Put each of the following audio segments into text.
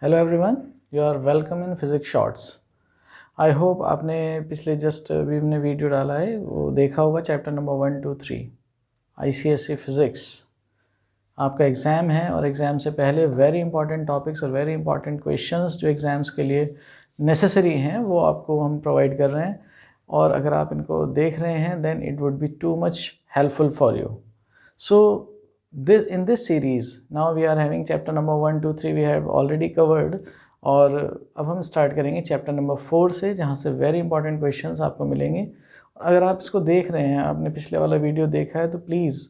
Hello everyone, you are welcome in physics shorts. I hope आपने पिछले just अभी हमने वीडियो डाला है वो देखा होगा। चैप्टर नंबर 1, 2, 3 ICSE फिज़िक्स आपका एग्ज़ाम है और एग्ज़ाम से पहले वेरी इंपॉर्टेंट टॉपिक्स और वेरी इंपॉर्टेंट क्वेश्चंस जो एग्ज़ाम्स के लिए नेसेसरी हैं वो आपको हम प्रोवाइड कर रहे हैं। और अगर आप इनको देख रहे हैं then it would be too much helpful for you. So in this series now we are having chapter number 1, 2, 3 we have already covered। और अब हम स्टार्ट करेंगे चैप्टर नंबर 4 से, जहाँ से वेरी इंपॉर्टेंट क्वेश्चंस आपको मिलेंगे। अगर आप इसको देख रहे हैं, आपने पिछले वाला वीडियो देखा है, तो प्लीज़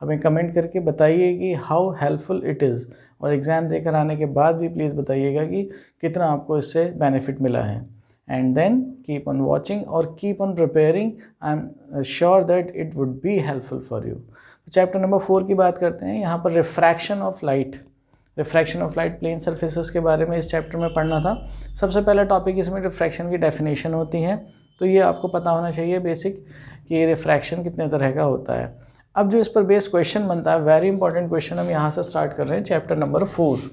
हमें कमेंट करके बताइए कि हाउ हेल्पफुल इट इज़। और एग्ज़ाम देकर आने के बाद भी प्लीज़ बताइएगा कि कितना आपको इससे बेनिफिट मिला है। And then keep on watching और keep on preparing. I am sure that it would be helpful for you. Chapter number 4 की बात करते हैं। यहाँ पर refraction of light plane surfaces के बारे में इस चैप्टर में पढ़ना था। सबसे पहला टॉपिक इसमें रिफ्रैक्शन की डेफिनेशन होती है, तो ये आपको पता होना चाहिए बेसिक कि रिफ्रैक्शन कितने तरह का होता है। अब जो इस पर बेस क्वेश्चन बनता है, वेरी इंपॉर्टेंट क्वेश्चन, हम यहाँ से स्टार्ट कर रहे हैं चैप्टर नंबर 4।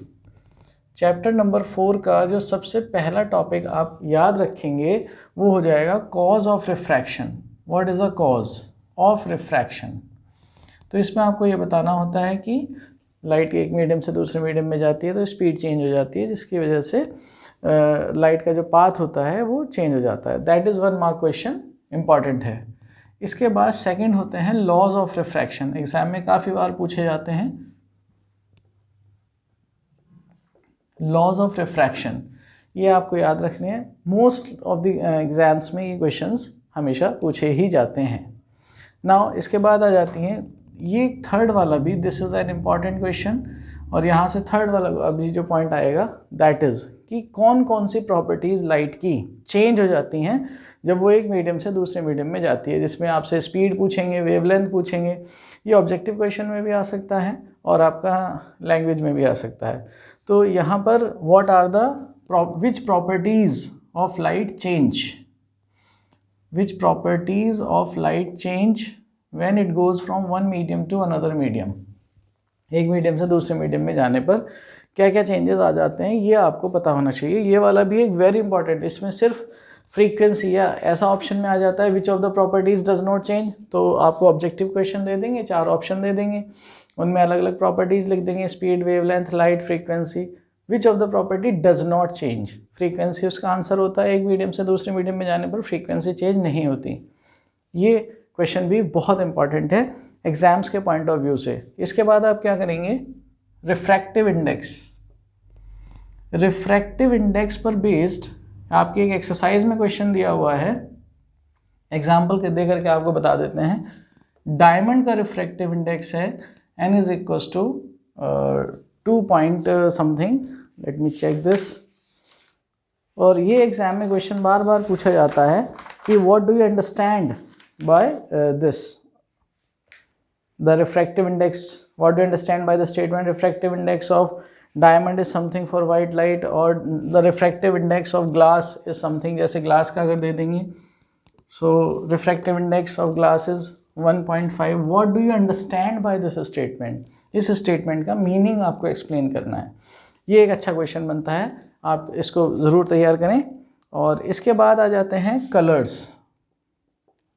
चैप्टर नंबर 4 का जो सबसे पहला टॉपिक आप याद रखेंगे वो हो जाएगा cause of refraction. What is the cause of refraction? तो इसमें आपको ये बताना होता है कि लाइट एक मीडियम से दूसरे मीडियम में जाती है तो स्पीड चेंज हो जाती है, जिसकी वजह से लाइट का जो पाथ होता है वो चेंज हो जाता है। That is 1 mark question, important है। इसके बाद सेकंड होते हैं लॉज ऑफ रिफ्रैक्शन। एग्जाम में काफ़ी बार पूछे जाते हैं लॉज ऑफ रिफ्रैक्शन, ये आपको याद रखने हैं। मोस्ट ऑफ द एग्जाम्स में ये क्वेश्चंस हमेशा पूछे ही जाते हैं। नाउ इसके बाद आ जाती हैं ये थर्ड वाला भी, this is an important question. और यहाँ से थर्ड वाला अभी जो पॉइंट आएगा दैट इज़ कि कौन कौन सी प्रॉपर्टीज़ लाइट की चेंज हो जाती हैं जब वो एक मीडियम से दूसरे मीडियम में जाती है, जिसमें आपसे स्पीड पूछेंगे, वेवलेंथ पूछेंगे। ये ऑब्जेक्टिव क्वेश्चन में भी आ सकता है और आपका लैंग्वेज में भी आ सकता है। तो यहाँ पर what are the which properties of light change, which properties of light change when it goes from one medium to another medium। एक मीडियम से दूसरे मीडियम में जाने पर क्या क्या चेंजेस आ जाते हैं, ये आपको पता होना चाहिए। ये वाला भी एक वेरी इंपॉर्टेंट, इसमें सिर्फ फ्रीक्वेंसी या ऐसा ऑप्शन में आ जाता है which of the properties does not change, तो आपको ऑब्जेक्टिव क्वेश्चन दे देंगे, 4 ऑप्शन दे देंगे, उनमें अलग अलग प्रॉपर्टीज लिख देंगे, speed, wavelength, light, frequency. Which of the property does not change, frequency उसका आंसर होता है। एक मीडियम से दूसरे मीडियम में जाने पर फ्रीक्वेंसी चेंज नहीं होती। ये क्वेश्चन भी बहुत इंपॉर्टेंट है एग्जाम्स के पॉइंट ऑफ व्यू से। इसके बाद आप क्या करेंगे, रिफ्रैक्टिव इंडेक्स। रिफ्रैक्टिव इंडेक्स पर बेस्ड आपकी एक एक्सरसाइज में क्वेश्चन दिया हुआ है, एग्जाम्पल के दे करके आपको बता देते हैं। डायमंड का रिफ्रैक्टिव इंडेक्स है n is equal to 2 point something, let me check this. और ये एग्जाम में क्वेश्चन बार बार पूछा जाता है कि what do you understand by this, the refractive index, what do you understand by the statement refractive index of diamond is something for white light, or the refractive index of glass is something, जैसे glass का अगर दे देंगे, so refractive index of glass is 1.5। what do you understand by this statement? इस statement का meaning आपको explain करना है। ये एक अच्छा क्वेश्चन बनता है, आप इसको ज़रूर तैयार करें। और इसके बाद आ जाते हैं colours.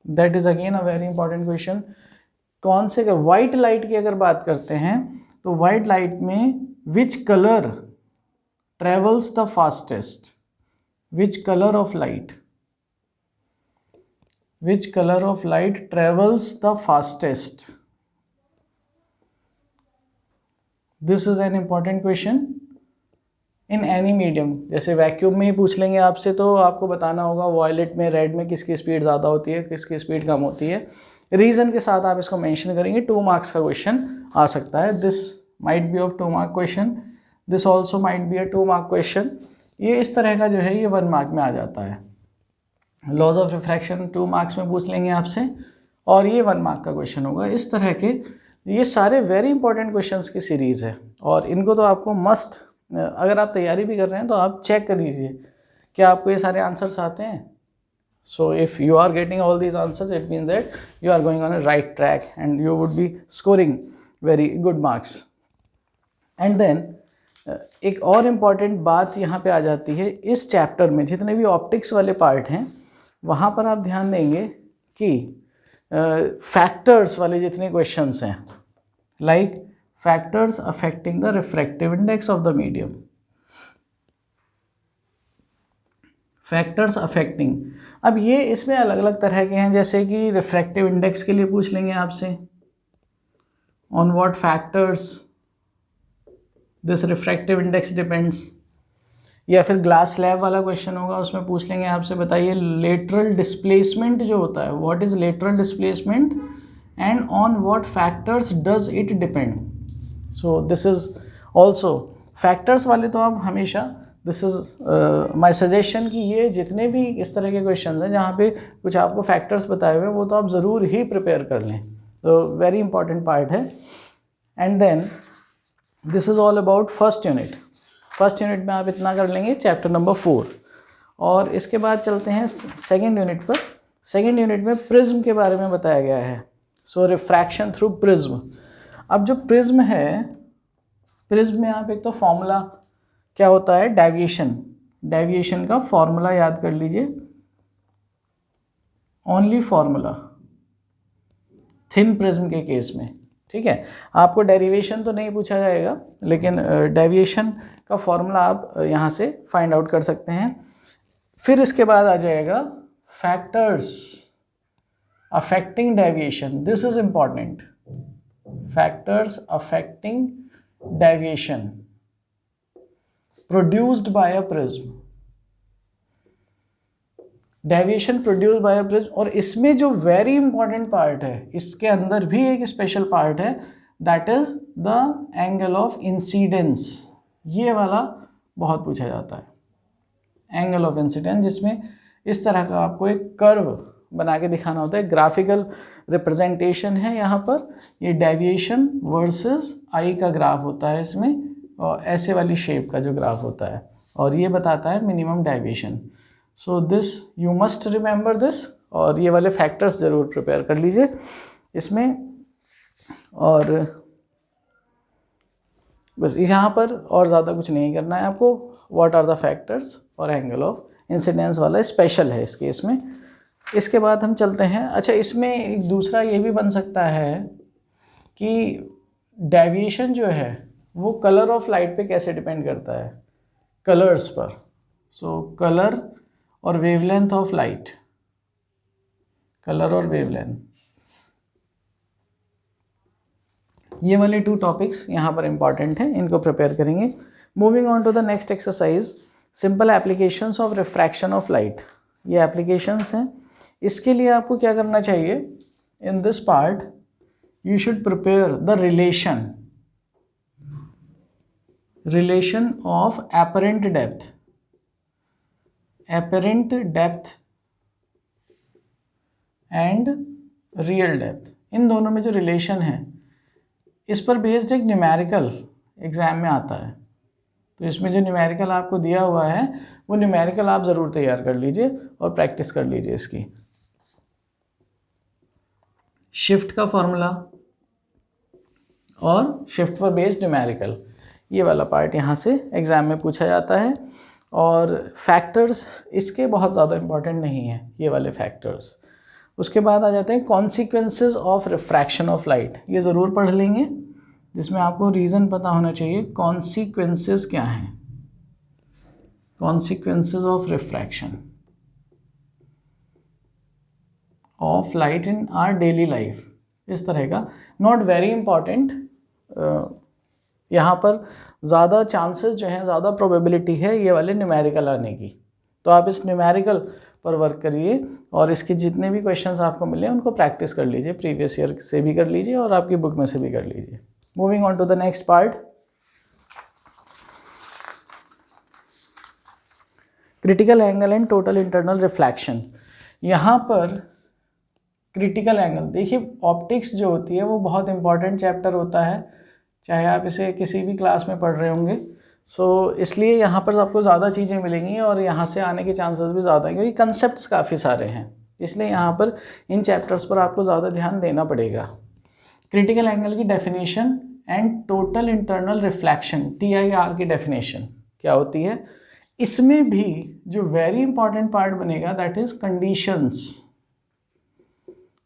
That is again a very important question. कौन से वाइट लाइट की अगर बात करते हैं तो वाइट लाइट में which colour travels the fastest, which colour of light, which colour of light travels the fastest, this is an important question in any medium. जैसे वैक्यूम में ही पूछ लेंगे आपसे तो आपको बताना होगा वॉयलेट में, रेड में किसकी स्पीड ज़्यादा होती है, किसकी स्पीड कम होती है। रीज़न के साथ आप इसको मेंशन करेंगे, 2 मार्क्स का क्वेश्चन आ सकता है। This might be of 2 mark question, this also might be a 2 mark question. ये इस तरह का जो है ये 1 मार्क में आ जाता है। लॉज ऑफ रिफ्रैक्शन 2 मार्क्स में पूछ लेंगे आपसे और ये 1 मार्क का क्वेश्चन होगा। इस तरह के ये सारे वेरी इंपॉर्टेंट क्वेश्चंस की सीरीज़ है और इनको तो आपको मस्ट, अगर आप तैयारी भी कर रहे हैं तो आप चेक कर लीजिए कि आपको ये सारे आंसर्स आते हैं। So if you are getting all these answers it mean that you are going on a right track and you would be scoring very good marks. And then एक और इम्पॉर्टेंट बात यहाँ पे आ जाती है इस चैप्टर में, जितने भी ऑप्टिक्स वाले पार्ट हैं वहाँ पर आप ध्यान देंगे कि फैक्टर्स वाले जितने क्वेश्चंस हैं, like factors affecting the refractive index of the medium, factors affecting. अब ये इसमें अलग अलग तरह के हैं, जैसे कि रिफ्रैक्टिव इंडेक्स के लिए पूछ लेंगे आपसे, on what factors this refractive index depends, या फिर ग्लास स्लैब वाला क्वेश्चन होगा उसमें पूछ लेंगे आपसे, बताइए लेटरल डिस्प्लेसमेंट जो होता है, what is lateral displacement and on what factors does it depend. So this is also factors वाले तो आप हमेशा, दिस इज माय सजेशन कि ये जितने भी इस तरह के क्वेश्चन हैं जहाँ पे कुछ आपको फैक्टर्स बताए हुए हैं वो तो आप ज़रूर ही प्रिपेयर कर लें, तो वेरी इंपॉर्टेंट पार्ट है। And then this is all about first unit. First unit में आप इतना कर लेंगे, चैप्टर नंबर 4। और इसके बाद चलते हैं सेकेंड यूनिट पर। सेकेंड यूनिट में प्रिज्म के बारे में बताया गया है, सो रिफ्रैक्शन थ्रू प्रिज्म। अब जो प्रिज्म है, प्रिज्म में आप एक तो फॉर्मूला क्या होता है, डेविएशन, डेविएशन का फॉर्मूला याद कर लीजिए, ओनली फॉर्मूला थिन प्रिज्म के केस में, ठीक है। आपको डेरिवेशन तो नहीं पूछा जाएगा, लेकिन डेविएशन का फॉर्मूला आप यहाँ से फाइंड आउट कर सकते हैं। फिर इसके बाद आ जाएगा factors affecting deviation, this is important, factors affecting deviation produced by a prism, deviation produced by a prism. और इसमें जो वेरी इंपॉर्टेंट पार्ट है, इसके अंदर भी एक स्पेशल पार्ट है, that is the angle of incidence. ये वाला बहुत पूछा जाता है, एंगल ऑफ इंसिडेंस, जिसमें इस तरह का आपको एक कर्व बना के दिखाना होता है, ग्राफिकल रिप्रेजेंटेशन है यहाँ पर। ये डेविएशन वर्सेस आई का ग्राफ होता है इसमें, और ऐसे वाली शेप का जो ग्राफ होता है, और ये बताता है minimum deviation. So this you must remember this, और ये वाले फैक्टर्स ज़रूर प्रिपेयर कर लीजिए इसमें। और बस यहाँ पर और ज़्यादा कुछ नहीं करना है आपको, व्हाट आर द फैक्टर्स और एंगल ऑफ इंसिडेंस वाला स्पेशल है इस केस में। इसके बाद हम चलते हैं, अच्छा इसमें एक दूसरा ये भी बन सकता है कि डेविएशन जो है वो कलर ऑफ लाइट पे कैसे डिपेंड करता है, कलर्स पर। सो कलर और वेवलेंथ ऑफ लाइट, कलर और वेवलेंथ, ये वाले 2 टॉपिक्स यहाँ पर इंपॉर्टेंट हैं, इनको प्रिपेयर करेंगे। Moving on to the next exercise, simple applications of refraction of light. ये एप्लीकेशंस हैं, इसके लिए आपको क्या करना चाहिए, in this part you should prepare the relation of apparent depth and real depth. इन दोनों में जो रिलेशन है, इस पर बेस्ड एक न्यूमेरिकल एग्जाम में आता है, तो इसमें जो न्यूमेरिकल आपको दिया हुआ है वो न्यूमेरिकल आप ज़रूर तैयार कर लीजिए और प्रैक्टिस कर लीजिए इसकी। शिफ्ट का फॉर्मूला और शिफ्ट पर बेस्ड न्यूमेरिकल, ये वाला पार्ट यहाँ से एग्ज़ाम में पूछा जाता है। और फैक्टर्स इसके बहुत ज़्यादा इंपॉर्टेंट नहीं है, ये वाले फैक्टर्स। उसके बाद आ जाते हैं consequences of refraction of light, ये ज़रूर पढ़ लेंगे, जिसमें आपको रीज़न पता होना चाहिए कॉन्सिक्वेंसेस क्या हैं, consequences of refraction of light in our daily life, इस तरह का। नॉट वेरी इंपॉर्टेंट, यहाँ पर ज़्यादा चांसेस जो हैं, ज़्यादा प्रोबेबिलिटी है ये वाले न्यूमेरिकल आने की, तो आप इस न्यूमेरिकल पर वर्क करिए और इसके जितने भी क्वेश्चंस आपको मिले उनको प्रैक्टिस कर लीजिए, प्रीवियस ईयर से भी कर लीजिए और आपकी बुक में से भी कर लीजिए। Moving on to the next part, critical angle and total internal reflection. यहाँ पर क्रिटिकल एंगल, देखिए ऑप्टिक्स जो होती है वो बहुत इंपॉर्टेंट चैप्टर होता है, चाहे आप इसे किसी भी क्लास में पढ़ रहे होंगे। सो इसलिए यहाँ पर आपको ज़्यादा चीज़ें मिलेंगी और यहाँ से आने के चांसेस भी ज़्यादा हैं, क्योंकि कंसेप्ट्स काफ़ी सारे हैं, इसलिए यहाँ पर इन चैप्टर्स पर आपको ज़्यादा ध्यान देना पड़ेगा। क्रिटिकल एंगल की definition and total internal reflection, TIR की डेफिनेशन क्या होती है, इसमें भी जो वेरी इंपॉर्टेंट पार्ट बनेगा that is conditions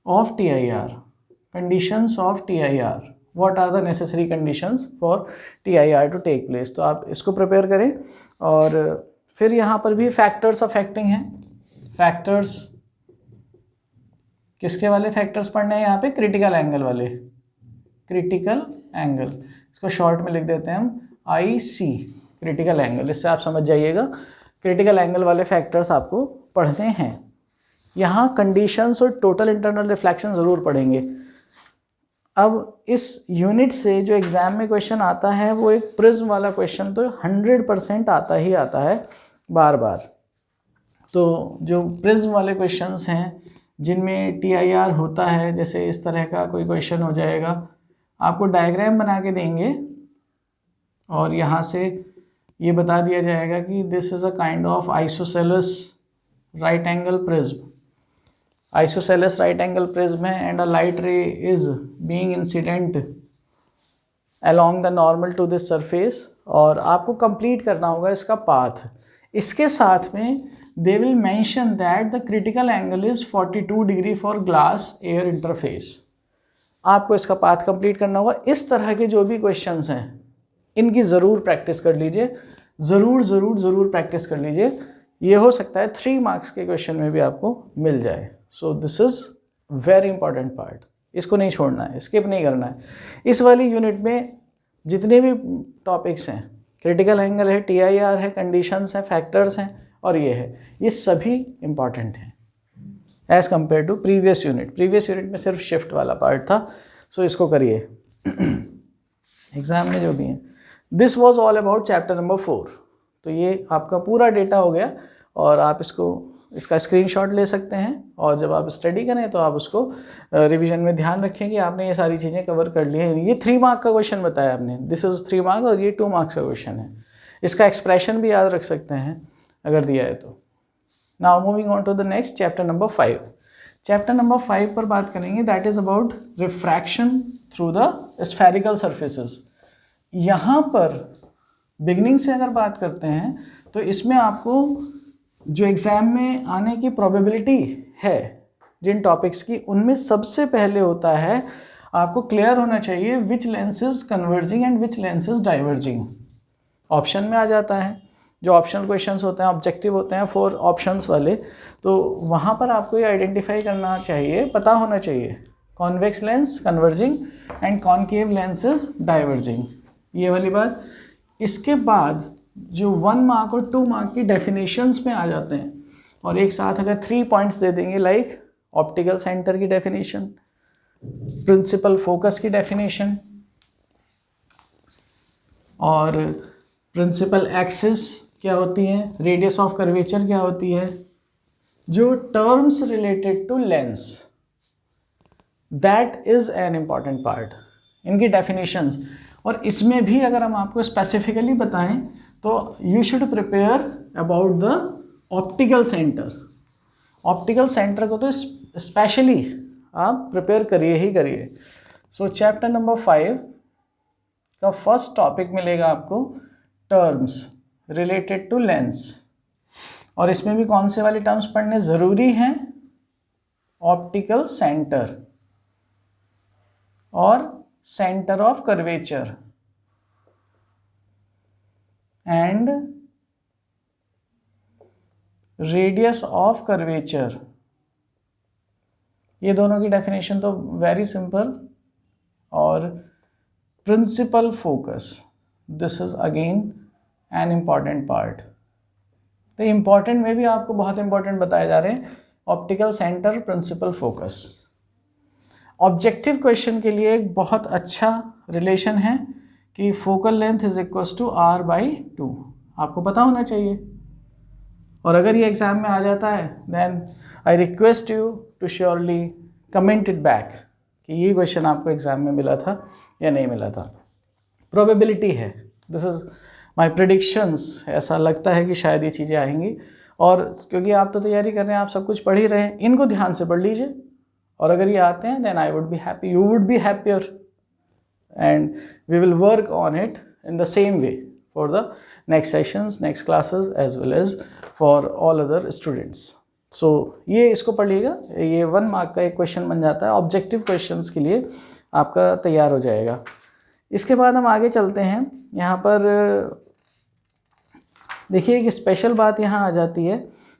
of TIR, conditions of TIR, what are the necessary conditions for TIR to take place. तो आप इसको प्रिपेयर करें। और फिर यहाँ पर भी फैक्टर्स अफेक्टिंग हैं, फैक्टर्स किसके वाले फैक्टर्स पढ़ने हैं यहाँ पे, क्रिटिकल एंगल वाले, क्रिटिकल एंगल, इसको शॉर्ट में लिख देते हैं हम IC, क्रिटिकल एंगल, इससे आप समझ जाइएगा क्रिटिकल एंगल वाले फैक्टर्स आपको पढ़ने हैं। यहाँ कंडीशंस और टोटल इंटरनल रिफ्लेक्शन ज़रूर पढ़ेंगे। अब इस यूनिट से जो एग्ज़ाम में क्वेश्चन आता है वो एक प्रिज्म वाला क्वेश्चन तो 100% आता ही आता है बार बार। तो जो प्रिज्म वाले क्वेश्चंस हैं जिनमें TIR होता है, जैसे इस तरह का कोई क्वेश्चन हो जाएगा, आपको डायग्राम बना के देंगे और यहाँ से ये बता दिया जाएगा कि this is a kind of isosceles right angle prism, isosceles right angle prism है and a light ray is being incident along the normal to this surface, और आपको कंप्लीट करना होगा इसका पाथ। इसके साथ में they will mention that the critical angle is 42 degree for glass air interface. आपको इसका पाथ कंप्लीट करना होगा। इस तरह के जो भी क्वेश्चंस हैं इनकी ज़रूर प्रैक्टिस कर लीजिए, ज़रूर प्रैक्टिस कर लीजिए। ये हो सकता है 3 मार्क्स के क्वेश्चन में भी आपको मिल जाए। So this is very important part, इसको नहीं छोड़ना है, स्किप नहीं करना है। इस वाली यूनिट में जितने भी टॉपिक्स हैं, क्रिटिकल एंगल है, TIR है, कंडीशंस हैं, फैक्टर्स हैं और ये है, ये सभी इंपॉर्टेंट हैं as compare to previous unit. Previous unit में सिर्फ शिफ्ट वाला पार्ट था। सो इसको करिए एग्ज़ाम में जो भी है। This was all about chapter number 4। तो ये आपका पूरा डेटा हो गया और आप इसका स्क्रीनशॉट ले सकते हैं और जब आप स्टडी करें तो आप उसको रिवीजन में ध्यान रखें कि आपने ये सारी चीज़ें कवर कर ली हैं। ये 3 मार्क का क्वेश्चन बताया आपने, दिस इज़ 3 मार्क्स और ये 2 मार्क्स का क्वेश्चन है। इसका एक्सप्रेशन भी याद रख सकते हैं अगर दिया है तो। Now moving on to the next, chapter number 5। Chapter number 5 पर बात करेंगे, that is about refraction through the spherical surfaces. यहाँ पर बिगनिंग से अगर बात करते हैं तो इसमें आपको जो एग्ज़ाम में आने की प्रोबेबिलिटी है जिन टॉपिक्स की, उनमें सबसे पहले होता है आपको क्लियर होना चाहिए which lenses converging and which lenses diverging. Option में आ जाता है, जो ऑप्शनल क्वेश्चंस होते हैं ऑब्जेक्टिव होते हैं 4 ऑप्शंस वाले, तो वहाँ पर आपको ये आइडेंटिफाई करना चाहिए, पता होना चाहिए convex lens converging and concave lenses diverging, ये वाली बात। इसके बाद जो 1 मार्क और 2 मार्क की डेफिनेशंस में आ जाते हैं और एक साथ अगर 3 पॉइंट्स दे देंगे, लाइक ऑप्टिकल सेंटर की डेफिनेशन, प्रिंसिपल फोकस की डेफिनेशन और प्रिंसिपल एक्सिस क्या होती है, रेडियस ऑफ कर्वेचर क्या होती है, जो terms related to lens, that is an important part, इनकी डेफिनेशंस। और इसमें भी अगर हम आपको स्पेसिफिकली बताएं तो you should prepare about the optical centre. Optical centre को तो स्पेशली आप प्रिपेयर करिए ही करिए। सो चैप्टर नंबर 5 का फर्स्ट टॉपिक मिलेगा आपको टर्म्स रिलेटेड टू लेंस, और इसमें भी कौन से वाले टर्म्स पढ़ने ज़रूरी हैं, ऑप्टिकल सेंटर और centre of curvature and radius of curvature. ये दोनों की डेफिनेशन तो वेरी सिंपल। और principal focus, this is again an important part. तो इम्पॉर्टेंट में भी आपको बहुत इंपॉर्टेंट बताए जा रहे हैं, optical centre, principal focus. Objective question के लिए एक बहुत अच्छा रिलेशन है कि focal length is equals to R/2, आपको पता होना चाहिए। और अगर ये एग्जाम में आ जाता है then I request you to surely comment it back कि ये क्वेश्चन आपको एग्जाम में मिला था या नहीं मिला था। प्रोबेबिलिटी है, दिस इज माय प्रेडिक्शंस, ऐसा लगता है कि शायद ये चीज़ें आएंगी। और क्योंकि आप तो तैयारी कर रहे हैं, आप सब कुछ पढ़ ही रहे हैं, इनको ध्यान से पढ़ लीजिए और अगर ये आते हैं then I would be happy, you would be happier, and we will work on it in the same way for the next sessions, next classes as well as for all other students. So ये इसको पढ़ लीजिएगा, ये 1 mark का एक question बन जाता है, ऑब्जेक्टिव क्वेश्चंस के लिए आपका तैयार हो जाएगा। इसके बाद हम आगे चलते हैं। यहाँ पर देखिए एक स्पेशल बात यहाँ आ जाती है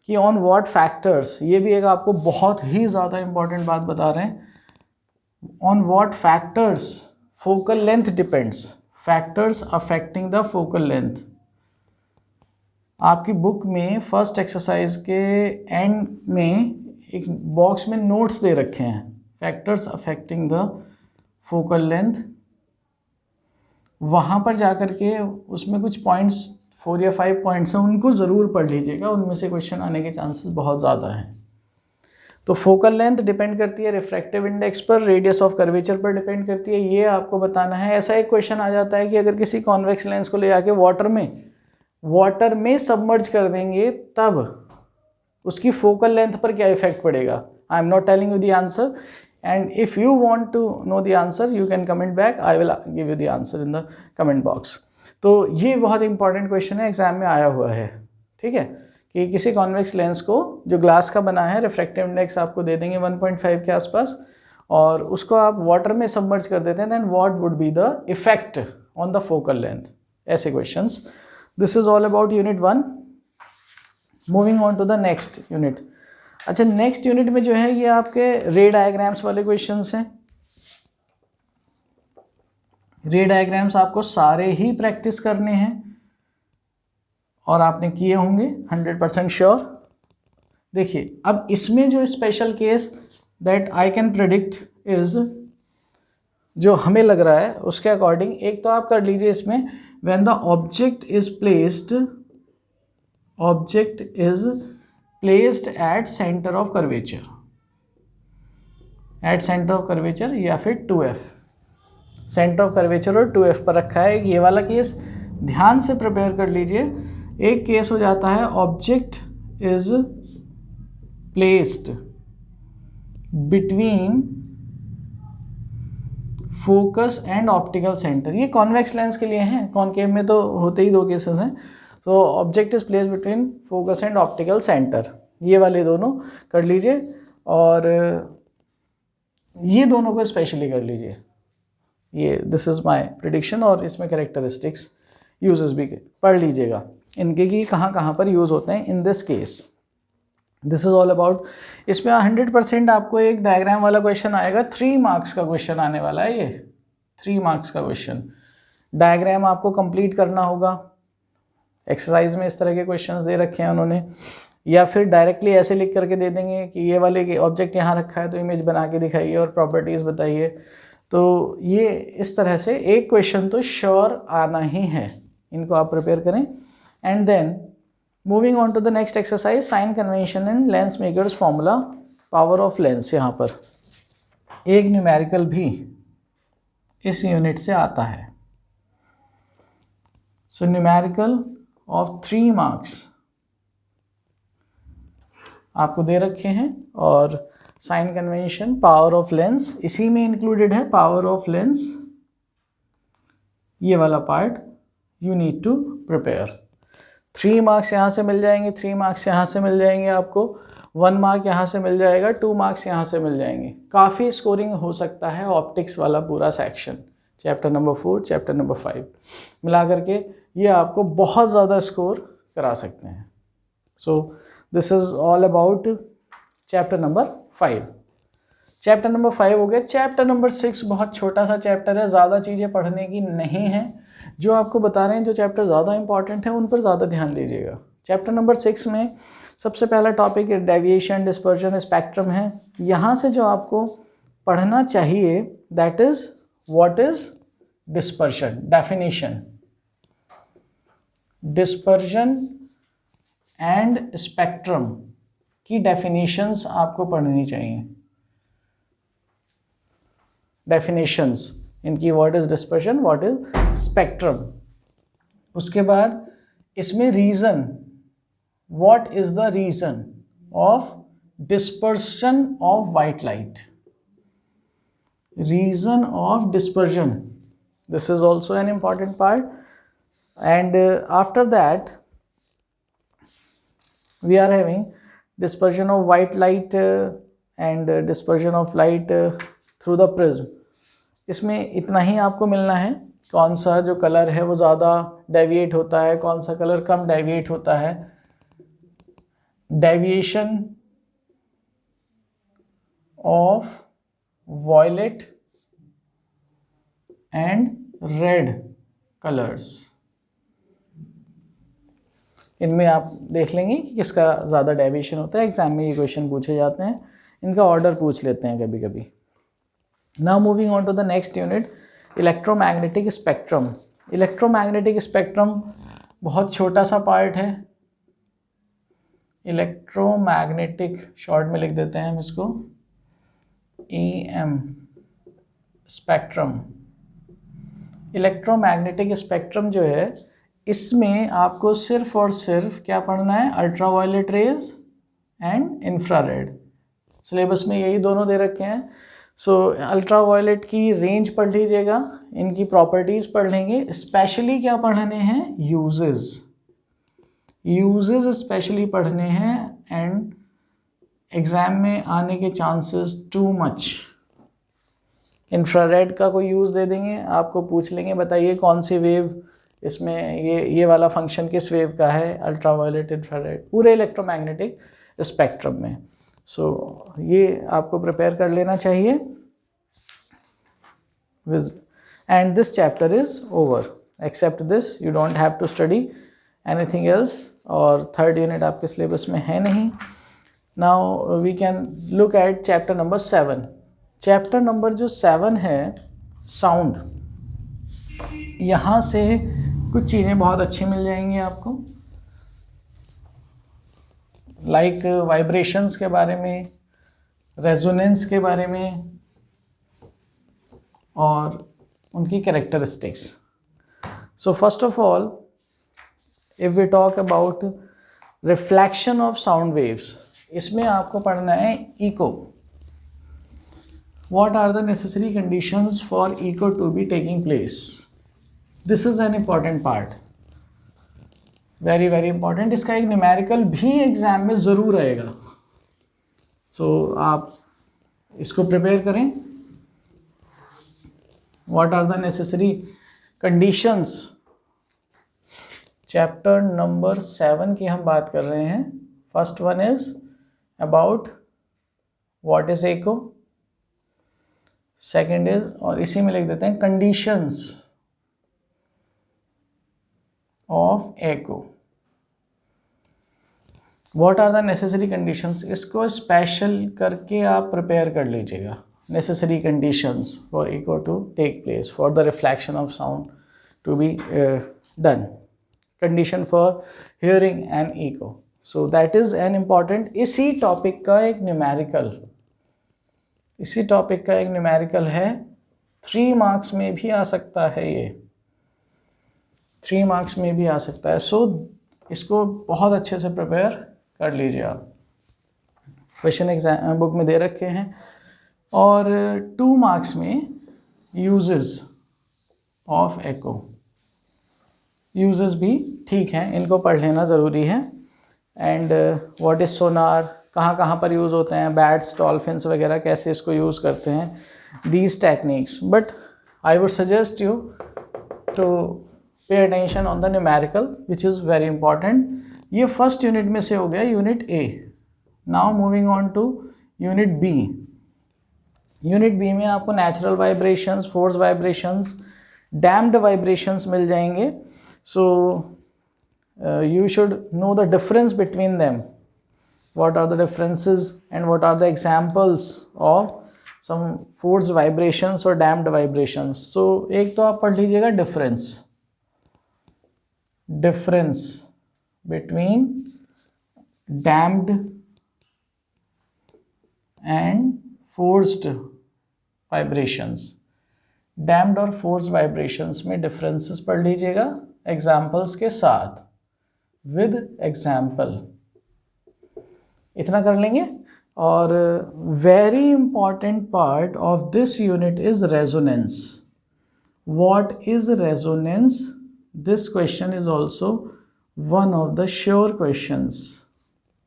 कि ऑन व्हाट फैक्टर्स, ये भी एक आपको बहुत ही ज़्यादा इम्पॉर्टेंट बात बता रहे हैं। On what factors focal length depends, factors affecting the focal length. आपकी बुक में फर्स्ट एक्सरसाइज के एंड में एक बॉक्स में नोट्स दे रखे हैं, factors affecting the focal length. वहाँ पर जाकर के उसमें कुछ पॉइंट्स 4 या 5 पॉइंट्स हैं, उनको ज़रूर पढ़ लीजिएगा, उनमें से क्वेश्चन आने के चांसेस बहुत ज़्यादा हैं। तो फोकल लेंथ डिपेंड करती है रिफ्रैक्टिव इंडेक्स पर, रेडियस ऑफ कर्वेचर पर डिपेंड करती है, ये आपको बताना है। ऐसा एक क्वेश्चन आ जाता है कि अगर किसी कॉन्वेक्स लेंस को ले जाके वाटर में सबमर्ज कर देंगे तब उसकी फोकल लेंथ पर क्या इफेक्ट पड़ेगा। I am not telling you the answer, and if you want to know the answer you can comment back, I will give you the answer in the comment box. तो ये बहुत important question है, exam में आया हुआ है, ठीक है, कि किसी कॉन्वेक्स लेंस को जो ग्लास का बना है, रिफ्रैक्टिव इंडेक्स आपको दे देंगे 1.5 के आसपास, और उसको आप वाटर में सबमर्ज कर देते हैं, then what would be the effect on the focal length, ऐसे questions. This is all about unit 1। Moving on to the next unit. अच्छा, नेक्स्ट यूनिट में जो है ये आपके रे डायग्राम्स वाले क्वेश्चंस हैं। रे डायग्राम्स आपको सारे ही प्रैक्टिस करने हैं और आपने किए होंगे 100% श्योर। देखिए अब इसमें जो special case that I can predict is, जो हमें लग रहा है उसके अकॉर्डिंग, एक तो आप कर लीजिए इसमें when the object is placed at centre of curvature, at centre of curvature या फिर 2f, सेंटर ऑफ कर्वेचर और 2f पर रखा है। ये वाला केस ध्यान से प्रिपेयर कर लीजिए। एक केस हो जाता है object is placed between focus and optical centre, ये कॉन्वेक्स लेंस के लिए हैं, कॉनकेव में तो होते ही 2 केसेस हैं। तो object is placed between focus and optical centre, ये वाले दोनों कर लीजिए, और ये दोनों को स्पेशली कर लीजिए। ये दिस इज माय प्रिडिक्शन, और इसमें कैरेक्टरिस्टिक्स यूजेस भी पढ़ लीजिएगा इनके कि कहाँ कहाँ पर यूज़ होते हैं in this case. This is all about. इसमें 100% आपको एक डायग्राम वाला क्वेश्चन आएगा, 3 मार्क्स का क्वेश्चन आने वाला है, ये 3 मार्क्स का क्वेश्चन। डायग्राम आपको कंप्लीट करना होगा। एक्सरसाइज में इस तरह के क्वेश्चंस दे रखे हैं उन्होंने, या फिर डायरेक्टली ऐसे लिख करके दे देंगे कि ये वाले ऑब्जेक्ट यहाँ रखा है तो इमेज बना के दिखाइए और प्रॉपर्टीज़ बताइए। तो ये इस तरह से एक क्वेश्चन तो श्योर आना ही है, इनको आप प्रिपेयर करें। And then moving on to the next exercise, sign convention and lens maker's formula, power of lens. यहाँ पर एक न्यूमेरिकल भी इस यूनिट से आता है। सो न्यूमेरिकल ऑफ 3 मार्क्स आपको दे रखे हैं, और sign convention, power of lens इसी में इंक्लूडेड है। पावर ऑफ लेंस, ये वाला part you need to prepare. 3 marks यहाँ से मिल जाएंगे, 3 मार्क्स यहाँ से मिल जाएंगे आपको, 1 मार्क यहाँ से मिल जाएगा, 2 मार्क्स यहाँ से मिल जाएंगे। काफ़ी स्कोरिंग हो सकता है ऑप्टिक्स वाला पूरा section, chapter number 4, chapter number 5 मिला करके ये आपको बहुत ज़्यादा स्कोर करा सकते हैं। So this is all about chapter number 5। Chapter number 5 हो गया। चैप्टर नंबर 6 बहुत छोटा सा चैप्टर है, ज़्यादा चीज़ें पढ़ने की नहीं है। जो आपको बता रहे हैं जो चैप्टर ज़्यादा इंपॉर्टेंट है उन पर ज़्यादा ध्यान दीजिएगा। चैप्टर नंबर 6 में सबसे पहला टॉपिक डेविएशन, डिस्पर्जन, स्पेक्ट्रम है। यहाँ से जो आपको पढ़ना चाहिए that is what is dispersion, definition, dispersion and spectrum की डेफिनेशंस आपको पढ़नी चाहिए। डेफिनेशंस इनकी, what is dispersion, what is spectrum. उसके बाद इसमें reason, what is the reason of dispersion of white light, reason of dispersion This is also an important part. And after that we are having dispersion of white light and dispersion of light through the prism. इसमें इतना ही आपको मिलना है, कौन सा जो colour है वो ज़्यादा डेविएट होता है, कौन सा कलर कम डेविएट होता है. Deviation of violet and red colours, इनमें आप देख लेंगे कि किसका ज़्यादा डेविएशन होता है. एग्जाम में ये क्वेश्चन पूछे जाते हैं, इनका ऑर्डर पूछ लेते हैं कभी कभी. Now moving on to the next unit, electromagnetic spectrum. Electromagnetic spectrum बहुत छोटा सा पार्ट है. इलेक्ट्रोमैग्नेटिक शॉर्ट में लिख देते हैं हम इसको EM स्पेक्ट्रम. इलेक्ट्रोमैग्नेटिक स्पेक्ट्रम जो है, इसमें आपको सिर्फ और सिर्फ क्या पढ़ना है, ultraviolet rays and infrared. Syllabus में यही दोनों दे रखे हैं. सो अल्ट्रावायलेट की रेंज पढ़ लीजिएगा, इनकी प्रॉपर्टीज पढ़ लेंगे. स्पेशली क्या पढ़ने हैं, यूजेस स्पेशली पढ़ने हैं. एंड एग्जाम में आने के चांसेस टू मच. इंफ्रारेड का कोई यूज़ दे देंगे, आपको पूछ लेंगे बताइए कौन सी वेव इसमें, ये वाला फंक्शन किस वेव का है, अल्ट्रावायलेट इंफ्रारेड, पूरे इलेक्ट्रोमैग्नेटिक स्पेक्ट्रम में. सो ये आपको प्रिपेयर कर लेना चाहिए. And this chapter is over. Except this you don't have to study anything else. और थर्ड यूनिट आपके सिलेबस में है नहीं. Now we can look at chapter number 7. Chapter number जो 7 है, साउंड. यहाँ से कुछ चीज़ें बहुत अच्छी मिल जाएंगी आपको, लाइक वाइब्रेशंस के बारे में, रेजोनेंस के बारे में और उनकी characteristics. So first of all, if we talk about reflection of sound waves, इसमें आपको पढ़ना है echo. What are the necessary conditions for echo to be taking place? This is an important part, very very important. इसका एक numerical भी exam में ज़रूर आएगा. So आप इसको प्रिपेयर करें. What are the necessary conditions? चैप्टर नंबर 7 की हम बात कर रहे हैं. First one is about what is echo. Second is, और इसी में लिख देते हैं, conditions of echo. What are the necessary conditions, इसको स्पेशल करके आप प्रिपेयर कर लीजिएगा. Necessary conditions for echo to take place, for the reflection of sound to be done. Condition for hearing and echo. So that is an important. इसी topic का एक numerical है. 3 marks में भी आ सकता है ये, 3 मार्क्स में भी आ सकता है. सो इसको बहुत अच्छे से प्रिपेयर कर लीजिए आप. क्वेश्चन एग्जाम बुक में दे रखे हैं. और 2 मार्क्स में यूजेस ऑफ एको. यूजेस भी ठीक हैं, इनको पढ़ लेना ज़रूरी है. एंड व्हाट इज सोनार, कहाँ कहाँ पर यूज़ होते हैं, बैट्स, डॉल्फिन्स वगैरह कैसे इसको यूज़ करते हैं, these techniques. But I would suggest you to pay attention on the numerical which is very important. ये फर्स्ट यूनिट में से हो गया, unit A. Now moving on to unit B. Unit B में आपको natural vibrations, force vibrations, damped vibrations मिल जाएंगे. So you should know the difference between them. What are the differences and what are the examples of some forced vibrations or damped vibrations? So एक तो आप पढ़ लीजिएगा difference between damped and forced vibrations. damped और forced vibrations में differences पढ़ लीजिएगा examples के साथ, with example. इतना कर लेंगे. और very important part of this unit is resonance. what is resonance? This question is also one of the sure questions.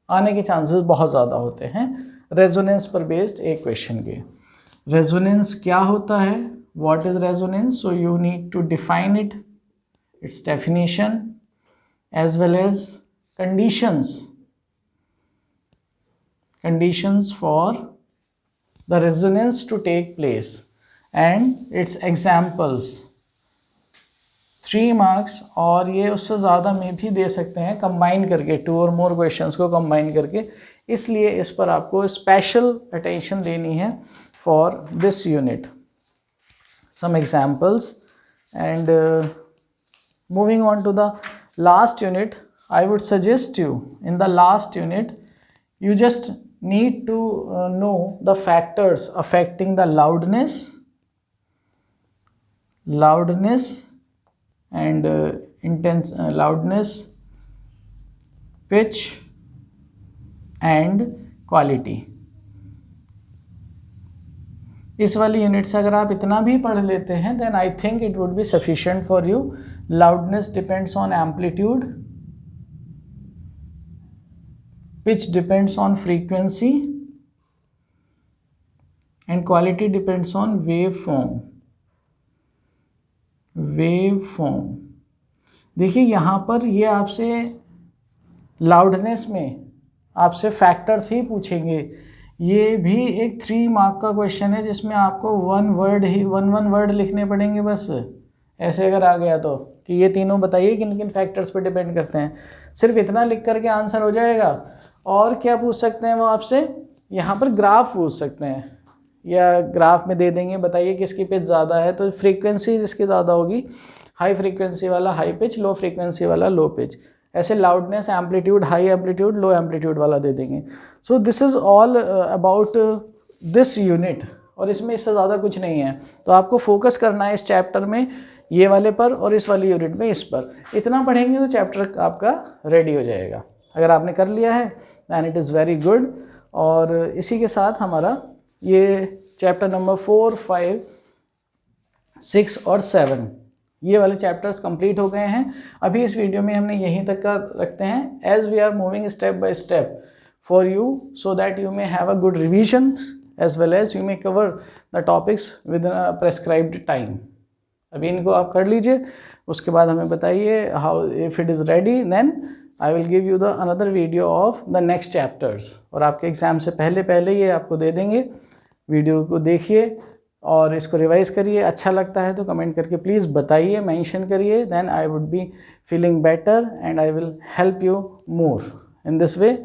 आने के चांसेस बहुत ज़्यादा होते हैं रेजोनेंस पर बेस्ड एक क्वेश्चन के. रेजोनेंस क्या होता है? What is resonance? So you need to define it, its definition, as well as conditions for the resonance to take place and its examples. 3 marks और ये उससे ज़्यादा में भी दे सकते हैं कंबाइन करके, 2 और मोर क्वेश्चंस को कंबाइन करके. इसलिए इस पर आपको स्पेशल अटेंशन देनी है for this unit. Some examples, and moving on to the last unit, I would suggest you in the last unit you just need to know the factors affecting the loudness and loudness, pitch and quality. इस वाली unit से अगर आप इतना भी पढ़ लेते हैं then I think it would be sufficient for you. Loudness depends on amplitude, pitch depends on frequency and quality depends on wave form. देखिए यहाँ पर ये आपसे लाउडनेस में आपसे फैक्टर्स ही पूछेंगे. ये भी एक 3 मार्क का क्वेश्चन है जिसमें आपको वन वर्ड लिखने पड़ेंगे बस. ऐसे अगर आ गया तो कि ये तीनों बताइए किन किन फैक्टर्स पे डिपेंड करते हैं, सिर्फ इतना लिख करके आंसर हो जाएगा. और क्या पूछ सकते हैं वो आपसे? यहाँ पर ग्राफ पूछ सकते हैं या ग्राफ में दे देंगे बताइए किसकी पिच ज़्यादा है, तो फ्रीक्वेंसी जिसकी ज़्यादा होगी हाई फ्रीक्वेंसी वाला हाई पिच, लो फ्रीक्वेंसी वाला लो पिच. ऐसे लाउडनेस, एम्पलीट्यूड, हाई एम्पलीट्यूड, लो एम्पलीट्यूड वाला दे देंगे. So this is all about this unit और इसमें इससे ज़्यादा कुछ नहीं है. तो आपको फोकस करना है इस चैप्टर में ये वाले पर और इस वाली यूनिट में इस पर. इतना पढ़ेंगे तो चैप्टर आपका रेडी हो जाएगा. अगर आपने कर लिया है then it is very good. और इसी के साथ हमारा ये चैप्टर नंबर 4, 5, 6 और 7 ये वाले चैप्टर्स कंप्लीट हो गए हैं. अभी इस वीडियो में हमने यहीं तक का रखते हैं. As we are moving step by step for you so that you may have a good revision as well as you may cover the topics within a prescribed time. अभी इनको आप कर लीजिए, उसके बाद हमें बताइए how if it is ready then I will give you the another video of the next chapters. और आपके एग्ज़ाम से पहले ये आपको दे देंगे. वीडियो को देखिए और इसको रिवाइज करिए. अच्छा लगता है तो कमेंट करके प्लीज़ बताइए, मेंशन करिए. Then I would be feeling better and I will help you more in this way.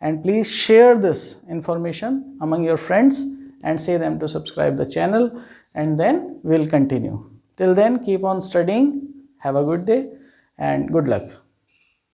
And please share this information among your friends and say them to subscribe the channel, and then we'll continue. Till then, keep on studying. Have a good day and good luck.